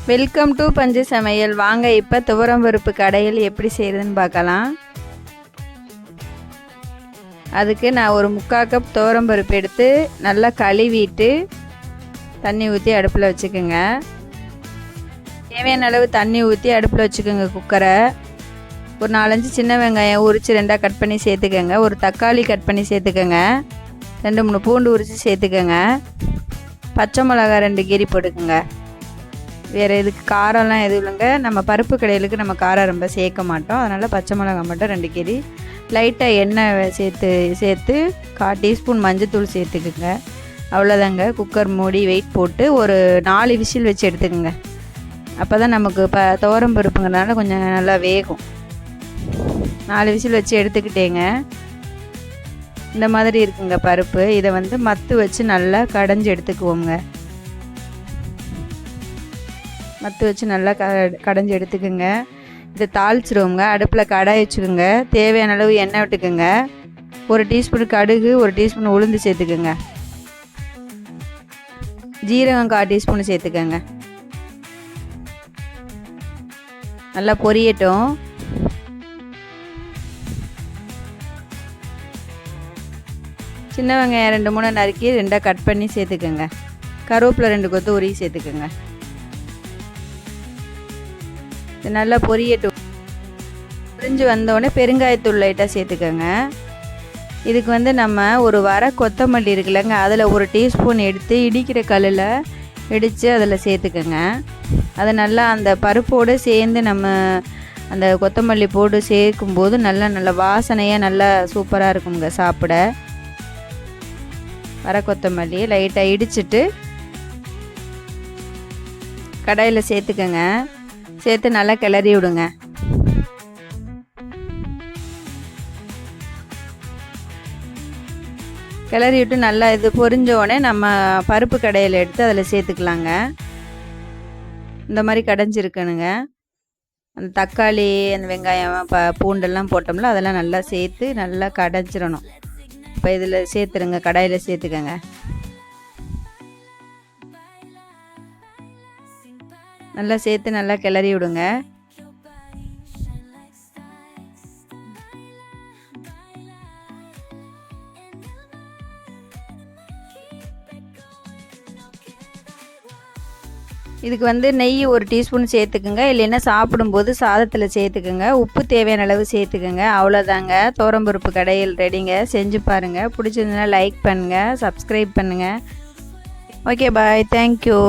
Welcome to பஞ்சு சமையல். வாங்க இப்போ துவரம் பருப்பு கடையில் எப்படி செய்கிறதுன்னு பார்க்கலாம். அதுக்கு நான் ஒரு 3/4 கப் துவரம் பருப்பு எடுத்து நல்லா கழுவிட்டு தண்ணி ஊற்றி அடுப்பில் வச்சுக்கோங்க. தேவையான அளவு தண்ணி ஊற்றி அடுப்பில் வச்சுக்கோங்க குக்கரை. ஒரு 4-5 சின்ன வெங்காயம் உரித்து 2ஆக கட் பண்ணி சேர்த்துக்கோங்க. ஒரு தக்காளி கட் பண்ணி சேர்த்துக்கோங்க. 2-3 பூண்டு உரித்து சேர்த்துக்கோங்க. பச்சை மிளகாய் 2 கீரி போட்டுக்கோங்க. வேறு இதுக்கு காரம்லாம் எதுவும் இல்லைங்க. நம்ம பருப்பு கடையிலுக்கு நம்ம காரம் ரொம்ப சேர்க்க மாட்டோம். அதனால் பச்சை மிளகாய் மட்டும் 2 கீரி. லைட்டாக எண்ணெய் சேர்த்து 1/4 டீஸ்பூன் மஞ்சத்தூள் சேர்த்துக்குங்க. அவ்வளோதாங்க. குக்கர் மூடி வெயிட் போட்டு ஒரு 4 விசில் வச்சு எடுத்துக்கோங்க. அப்போ தான் நமக்கு துவரம் பருப்புங்கிறதுனால கொஞ்சம் நல்லா வேகும். 4 விசில் வச்சு எடுத்துக்கிட்டேங்க. இந்த மாதிரி இருக்குங்க பருப்பு. இதை மத்து வச்சு நல்லா கடைஞ்சி எடுத்துக்குவோங்க. மத்து வச்சு நல்லா கடைஞ்சி எடுத்துக்கோங்க. இதை தாளிச்சிருவோங்க. அடுப்பில் கடாய் வச்சுக்கோங்க. தேவையான அளவு எண்ணெய் விட்டுக்குங்க. 1 டீஸ்பூன் கடுகு, 1 டீஸ்பூன் உளுந்து சேர்த்துக்குங்க. ஜீரகம் 1/4 டீஸ்பூன் சேர்த்துக்கோங்க. நல்லா பொரியட்டும். சின்ன வெங்காயம் 2-3 நறுக்கி 2ஆக கட் பண்ணி சேர்த்துக்கோங்க. கருவேப்பிலை 2 கொத்து உருவி சேர்த்துக்கோங்க. இது நல்லா பொரியட்டும். பொரிஞ்சு வந்தோடனே பெருங்காயத்தூள் லைட்டாக சேர்த்துக்கோங்க. இதுக்கு நம்ம ஒரு வர கொத்தமல்லி இருக்குல்லங்க, அதில் 1 டீஸ்பூன் எடுத்து இடிக்கிற கல்லில் இடித்து அதில் சேர்த்துக்கோங்க. அதை நல்லா அந்த பருப்போடு சேர்ந்து நம்ம அந்த கொத்தமல்லி போட்டு சேர்க்கும்போது நல்ல வாசனையாக நல்லா சூப்பராக இருக்குங்க சாப்பிட. வர கொத்தமல்லி லைட்டாக இடிச்சிட்டு கடாயில் சேர்த்துக்கோங்க. சேர்த்து நல்லா கிளறி விடுங்க. கிளறி விட்டு நல்லா இது பொரிஞ்சோடனே நம்ம பருப்பு கடையில் எடுத்து அதில் சேர்த்துக்கலாங்க. இந்த மாதிரி கடைஞ்சிருக்கணுங்க. அந்த தக்காளி, அந்த வெங்காயம், பூண்டெல்லாம் போட்டோம்ல, அதெல்லாம் நல்லா சேர்த்து நல்லா கடைஞ்சிடணும். இப்போ இதில் சேர்த்துருங்க. கடாயில் சேர்த்துக்கோங்க. நல்லா சேர்த்து நல்லா கிளறி விடுங்க. இதுக்கு நெய் 1 டீஸ்பூன் சேர்த்துக்குங்க. இல்லைன்னா சாப்பிடும்போது சாதத்தில் சேர்த்துக்குங்க. உப்பு தேவையான அளவு சேர்த்துக்குங்க. அவ்வளோதாங்க. துவரம்பருப்பு கடையில் ரெடிங்க. செஞ்சு பாருங்கள். பிடிச்சிருந்ததுன்னா லைக் பண்ணுங்கள், சப்ஸ்கிரைப் பண்ணுங்கள். ஓகே, பாய். தேங்க்யூ.